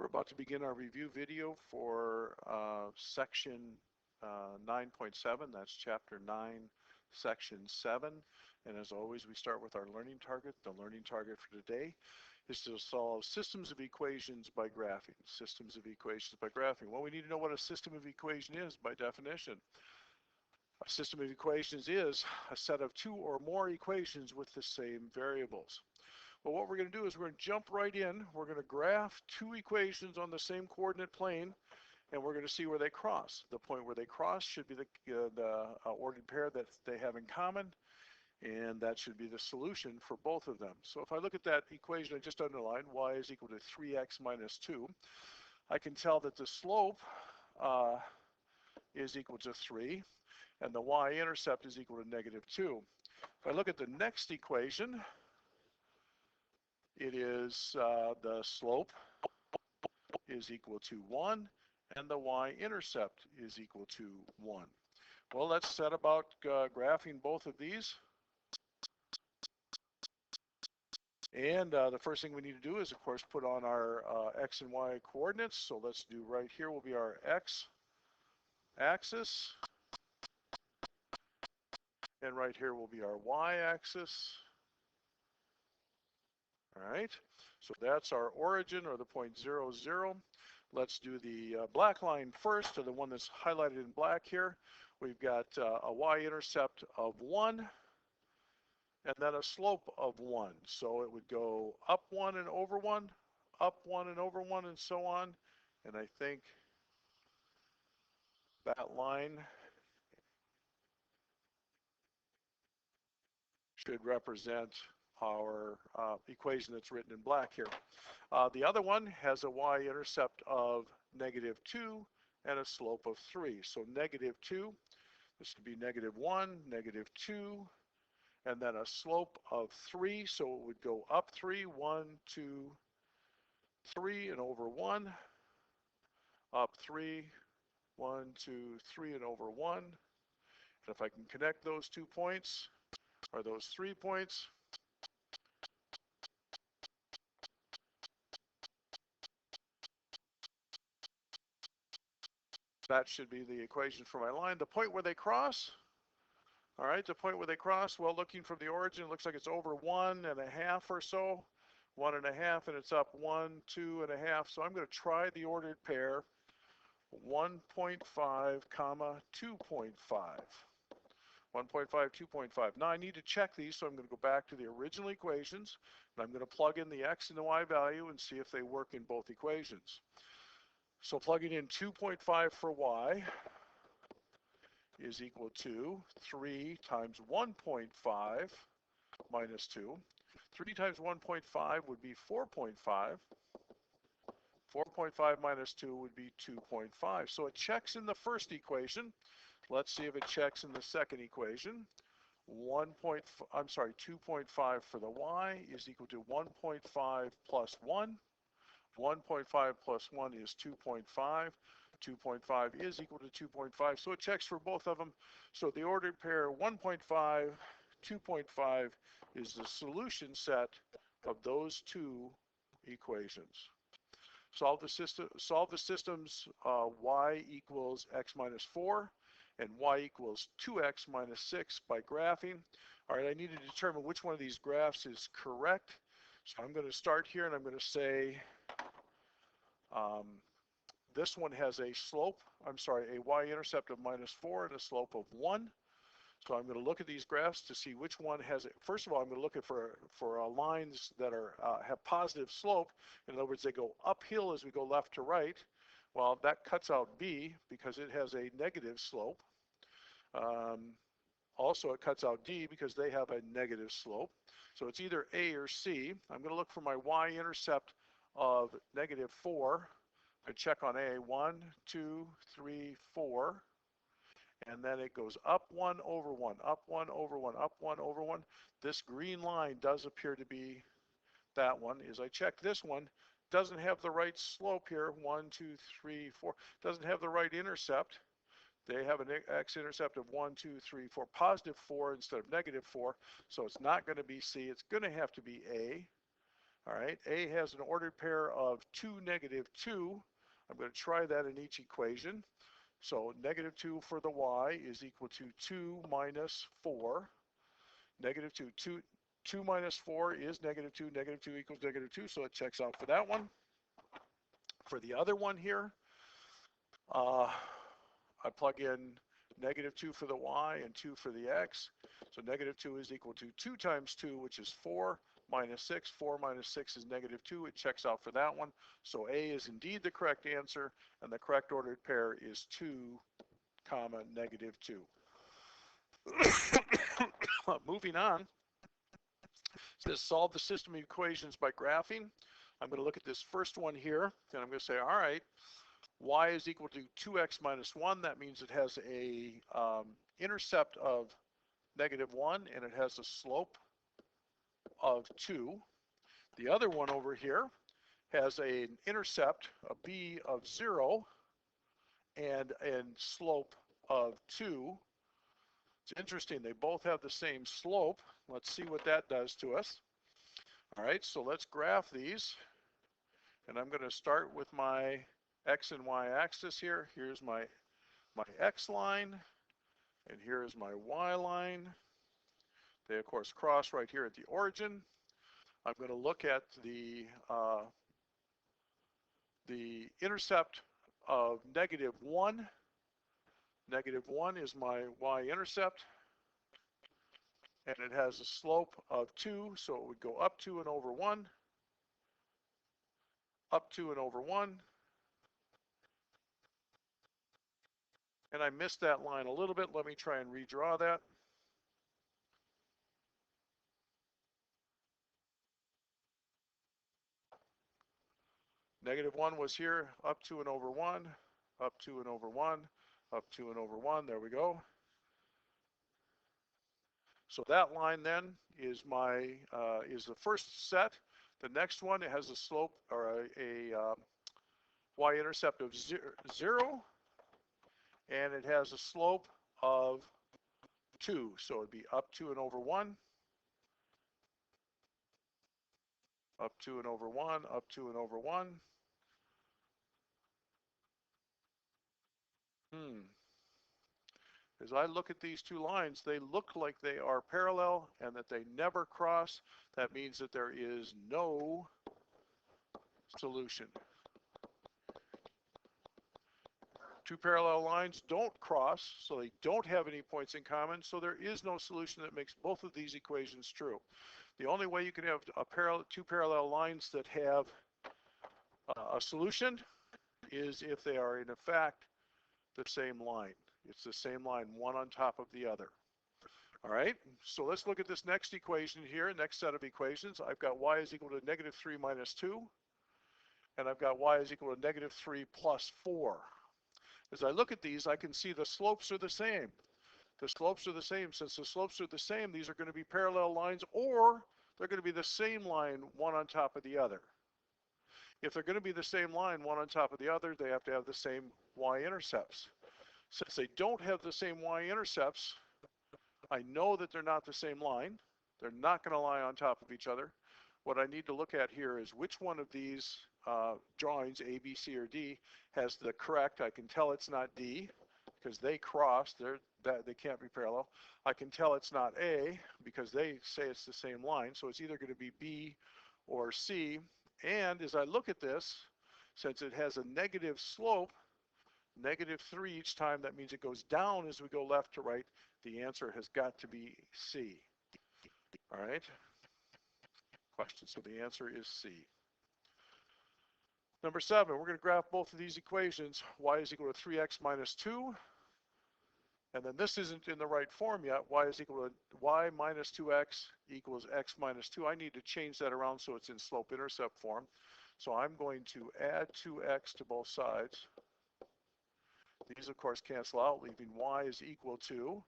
We're about to begin our review video for section 9.7. That's chapter 9, section 7. And as always, we start with our learning target. The learning target for today is to solve systems of equations by graphing. Systems of equations by graphing. Well, we need to know what a system of equation is by definition. A system of equations is a set of two or more equations with the same variables. Well, what we're going to do is we're going to jump right in. We're going to graph two equations on the same coordinate plane, and we're going to see where they cross. The point where they cross should be the ordered pair that they have in common, and that should be the solution for both of them. So if I look at that equation I just underlined, y is equal to 3x minus 2, I can tell that the slope is equal to 3, and the y-intercept is equal to negative 2. If I look at the next equation, it is the slope is equal to 1 and the y-intercept is equal to 1. Well, let's set about graphing both of these. And the first thing we need to do is, of course, put on our x and y coordinates. So let's do right here will be our x axis. And right here will be our y-axis. All right, so that's our origin, or the point 0, 0. Let's do the black line first, or the one that's highlighted in black here. We've got a y-intercept of 1, and then a slope of 1. So it would go up 1 and over 1, up 1 and over 1, and so on. And I think that line should represent our equation that's written in black here. The other one has a y-intercept of negative 2 and a slope of 3. So negative 2, this would be negative 1, negative 2, and then a slope of 3. So it would go up 3, 1, 2, 3, and over 1, up 3, 1, 2, 3, and over 1. And if I can connect those 2 points, or those 3 points, that should be the equation for my line. The point where they cross, all right, the point where they cross, well, looking from the origin, it looks like it's over 1.5 or so, 1.5, and it's up 1, 2.5. So I'm going to try the ordered pair, 1.5, comma 2.5. 1.5, 2.5. Now I need to check these, so I'm going to go back to the original equations, and I'm going to plug in the x and the y value and see if they work in both equations. So plugging in 2.5 for y is equal to 3 times 1.5 minus 2. 3 times 1.5 would be 4.5. 4.5 minus 2 would be 2.5. So it checks in the first equation. Let's see if it checks in the second equation. 2.5 for the y is equal to 1.5 plus 1. 1.5 plus 1 is 2.5. 2.5 is equal to 2.5. So it checks for both of them. So the ordered pair 1.5, 2.5 is the solution set of those two equations. Solve the systems y equals x minus 4 and y equals 2x minus 6 by graphing. All right, I need to determine which one of these graphs is correct. So I'm going to start here and I'm going to say this one has a y-intercept of minus 4 and a slope of 1. So I'm going to look at these graphs to see which one has it. First of all, I'm going to look at for lines that are have positive slope. In other words, they go uphill as we go left to right. Well, that cuts out B because it has a negative slope. Also, it cuts out D because they have a negative slope. So it's either A or C. I'm going to look for my y-intercept of negative 4. I check on A, 1, 2, 3, 4. And then it goes up 1 over 1, up 1 over 1, up 1 over 1. This green line does appear to be that one. As I check this one, doesn't have the right slope here, 1, 2, 3, 4. Doesn't have the right intercept. They have an x-intercept of 1, 2, 3, 4, positive 4 instead of negative 4. So it's not going to be C. It's going to have to be A. All right, A has an ordered pair of 2, -2. I'm going to try that in each equation. So -2 for the y is equal to 2 minus 4. -2, 2 minus 4 is -2. -2 equals -2, so it checks out for that one. For the other one here, I plug in -2 for the y and 2 for the x. So -2 is equal to 2 times 2, which is 4, minus 6. 4 minus 6 is -2. It checks out for that one. So A is indeed the correct answer, and the correct ordered pair is 2, comma, -2. Moving on, it says solve the system of equations by graphing. I'm going to look at this first one here, and I'm going to say, all right, y is equal to 2x minus 1. That means it has a intercept of -1, and it has a slope of 2. The other one over here has an intercept, a b of 0, and a slope of 2. It's interesting, they both have the same slope. Let's see what that does to us. All right, so let's graph these. And I'm going to start with my x and y axis here. Here's my x line, and here is my y line. They, of course, cross right here at the origin. I'm going to look at the intercept of -1. -1 is my y-intercept, and it has a slope of 2, so it would go up 2 and over 1, up 2 and over 1. And I missed that line a little bit. Let me try and redraw that. -1 was here, up 2 and over 1, up 2 and over 1, up 2 and over 1. There we go. So that line then is my is the first set. The next one, it has a slope or a y-intercept of 0, and it has a slope of 2. So it'd be up 2 and over 1, up 2 and over 1, up 2 and over 1. As I look at these two lines, they look like they are parallel and that they never cross. That means that there is no solution. Two parallel lines don't cross, so they don't have any points in common, so there is no solution that makes both of these equations true. The only way you can have two parallel lines that have a solution is if they are in fact the same line. It's the same line, one on top of the other. All right, so let's look at this next equation here, next set of equations. I've got y is equal to -3 minus 2, and I've got y is equal to -3 plus 4. As I look at these, I can see the slopes are the same. The slopes are the same. Since the slopes are the same, these are going to be parallel lines, or they're going to be the same line, one on top of the other. If they're going to be the same line, one on top of the other, they have to have the same y-intercepts. Since they don't have the same y-intercepts, I know that they're not the same line. They're not going to lie on top of each other. What I need to look at here is which one of these drawings, A, B, C, or D, has the correct. I can tell it's not D because they cross. They can't be parallel. I can tell it's not A because they say it's the same line. So it's either going to be B or C. And as I look at this, since it has a negative slope, -3 each time, that means it goes down as we go left to right. The answer has got to be C. All right. Question. So the answer is C. Number 7, we're going to graph both of these equations. Y is equal to 3x minus 2. And then this isn't in the right form yet. Y is equal to y minus 2x equals x minus 2. I need to change that around so it's in slope-intercept form. So I'm going to add 2x to both sides. These, of course, cancel out, leaving y is equal to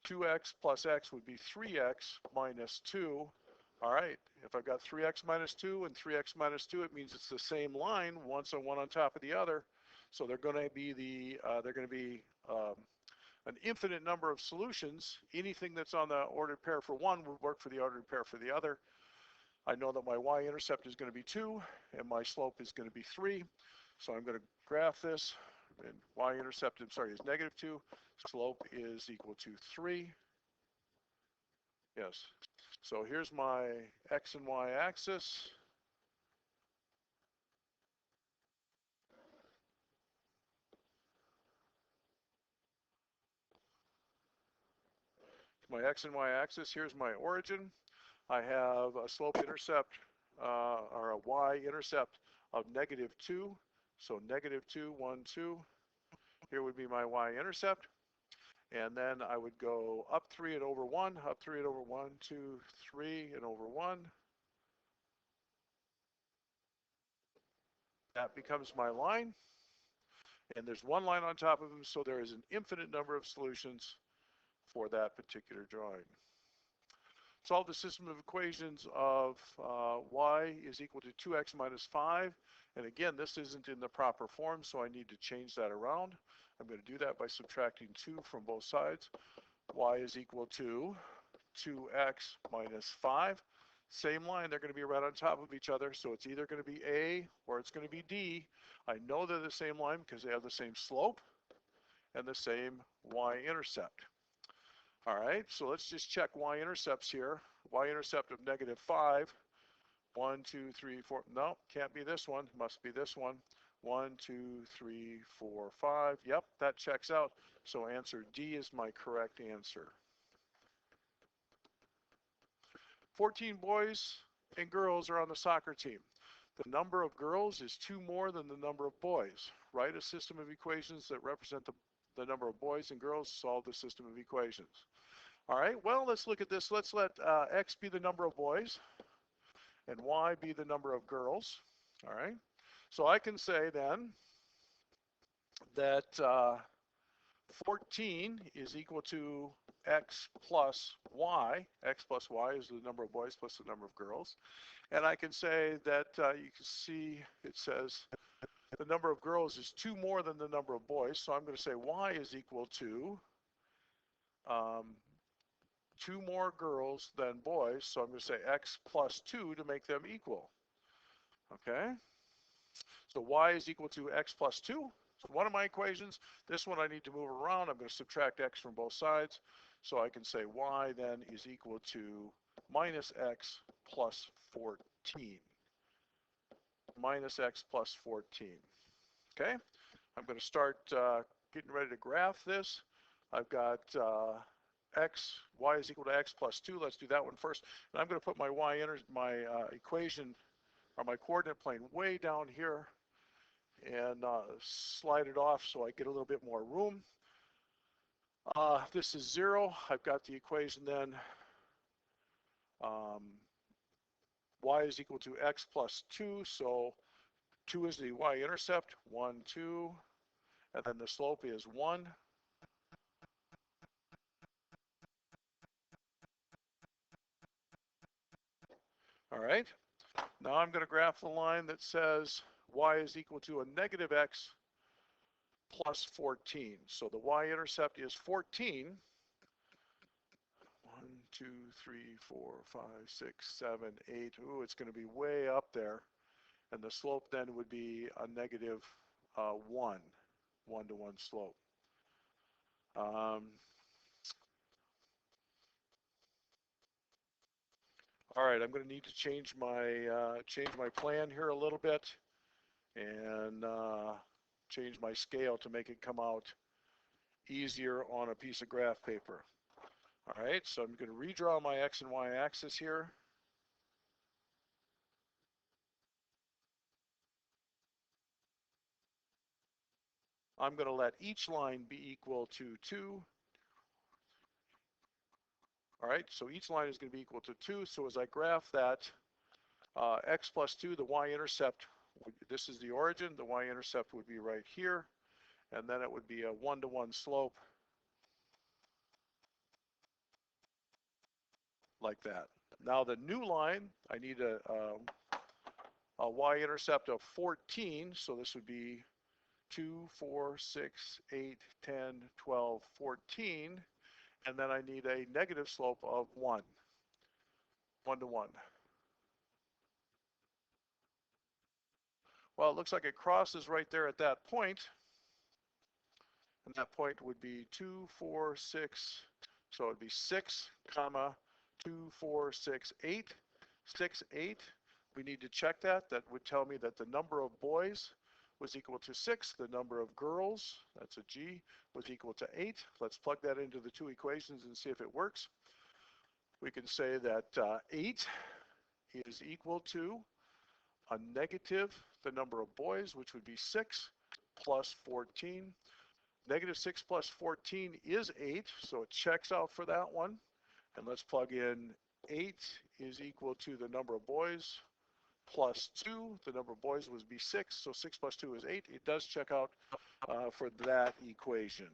2x plus x would be 3x minus 2. All right, if I've got 3x minus 2 and 3x minus 2, it means it's the same line, one on top of the other. So they're going to be an infinite number of solutions. Anything that's on the ordered pair for one would work for the ordered pair for the other. I know that my y-intercept is going to be 2 and my slope is going to be 3. So I'm going to graph this, and y-intercept, I'm sorry, is -2. Slope is equal to 3. Yes. So here's my x and y axis. My x and y axis, here's my origin. I have a slope intercept, or a y-intercept of -2. So -2, 1, 2. Here would be my y-intercept. And then I would go up 3 and over 1, up 3 and over 1, 2, 3 and over 1. That becomes my line. And there's one line on top of them, so there is an infinite number of solutions for that particular drawing. Solve the system of equations of y is equal to 2x minus 5. And again, this isn't in the proper form, so I need to change that around. I'm going to do that by subtracting 2 from both sides. Y is equal to 2x minus 5. Same line, they're going to be right on top of each other, so it's either going to be A or it's going to be D. I know they're the same line because they have the same slope and the same y-intercept. All right, so let's just check y-intercepts here. Y-intercept of -5. 1, 2, 3, 4. No, can't be this one. Must be this one. 1, 2, 3, 4, 5. Yep, that checks out. So answer D is my correct answer. 14 boys and girls are on the soccer team. The number of girls is 2 more than the number of boys. Write a system of equations that represent the number of boys and girls. Solve the system of equations. All right, well, let's look at this. Let's let x be the number of boys and y be the number of girls. All right, so I can say then that 14 is equal to x plus y. X plus y is the number of boys plus the number of girls. And I can say that you can see it says the number of girls is 2 more than the number of boys. So I'm going to say y is equal to 2 more girls than boys. So I'm going to say x plus 2 to make them equal. Okay. So y is equal to x plus 2. So one of my equations. This one I need to move around. I'm going to subtract x from both sides. So I can say y then is equal to minus x plus 14. Minus x plus 14. Okay, I'm going to start getting ready to graph this. I've got y is equal to x plus 2. Let's do that one first. And I'm going to put my equation or my coordinate plane way down here and slide it off so I get a little bit more room. This is 0. I've got the equation then. Y is equal to x plus 2. So 2 is the y-intercept. 1, 2. And then the slope is 1. All right. Now I'm going to graph the line that says y is equal to a negative x plus 14. So the y-intercept is 14. 1, 2, 3, 4, 5, 6, 7, 8. Ooh, it's going to be way up there. And the slope then would be a negative 1, 1-to-1 slope. All right, I'm going to need to change my plan here a little bit and change my scale to make it come out easier on a piece of graph paper. All right, so I'm going to redraw my x and y axis here. I'm going to let each line be equal to 2. All right, so each line is going to be equal to 2. So as I graph that, x plus 2, the y-intercept, this is the origin. The y-intercept would be right here. And then it would be a 1-to-1 slope like that. Now the new line, I need a y-intercept of 14. So this would be 2, 4, 6, 8, 10, 12, 14. And then I need a negative slope of 1, 1-to-1. Well, it looks like it crosses right there at that point. And that point would be 2, 4, 6. So it would be 6, comma, 2, 4, 6, 8. 6, 8. We need to check that. That would tell me that the number of boys was equal to 6. The number of girls, that's a G, was equal to 8. Let's plug that into the two equations and see if it works. We can say that 8 is equal to a negative the number of boys, which would be 6, plus 14. Negative 6 plus 14 is 8, so it checks out for that one. And let's plug in 8 is equal to the number of boys plus 2. The number of boys would be 6, so 6 plus 2 is 8. It does check out for that equation.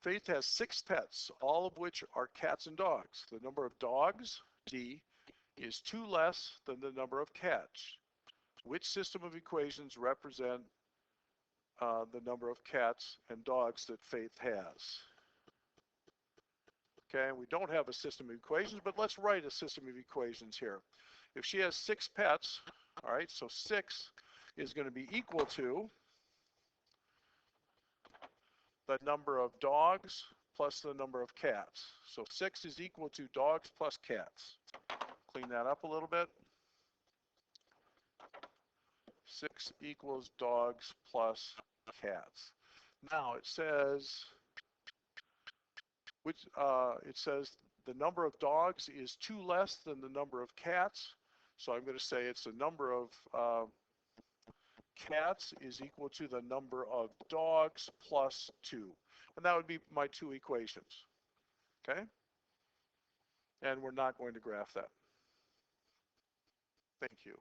Faith has 6 pets, all of which are cats and dogs. The number of dogs, D, is 2 less than the number of cats. Which system of equations represent the number of cats and dogs that Faith has? Okay, we don't have a system of equations, but let's write a system of equations here. If she has 6 pets, all right, so 6 is going to be equal to the number of dogs plus the number of cats. So 6 is equal to dogs plus cats. Clean that up a little bit. 6 equals dogs plus cats. Now it says the number of dogs is 2 less than the number of cats. So I'm going to say it's the number of cats is equal to the number of dogs plus 2. And that would be my two equations. Okay? And we're not going to graph that. Thank you.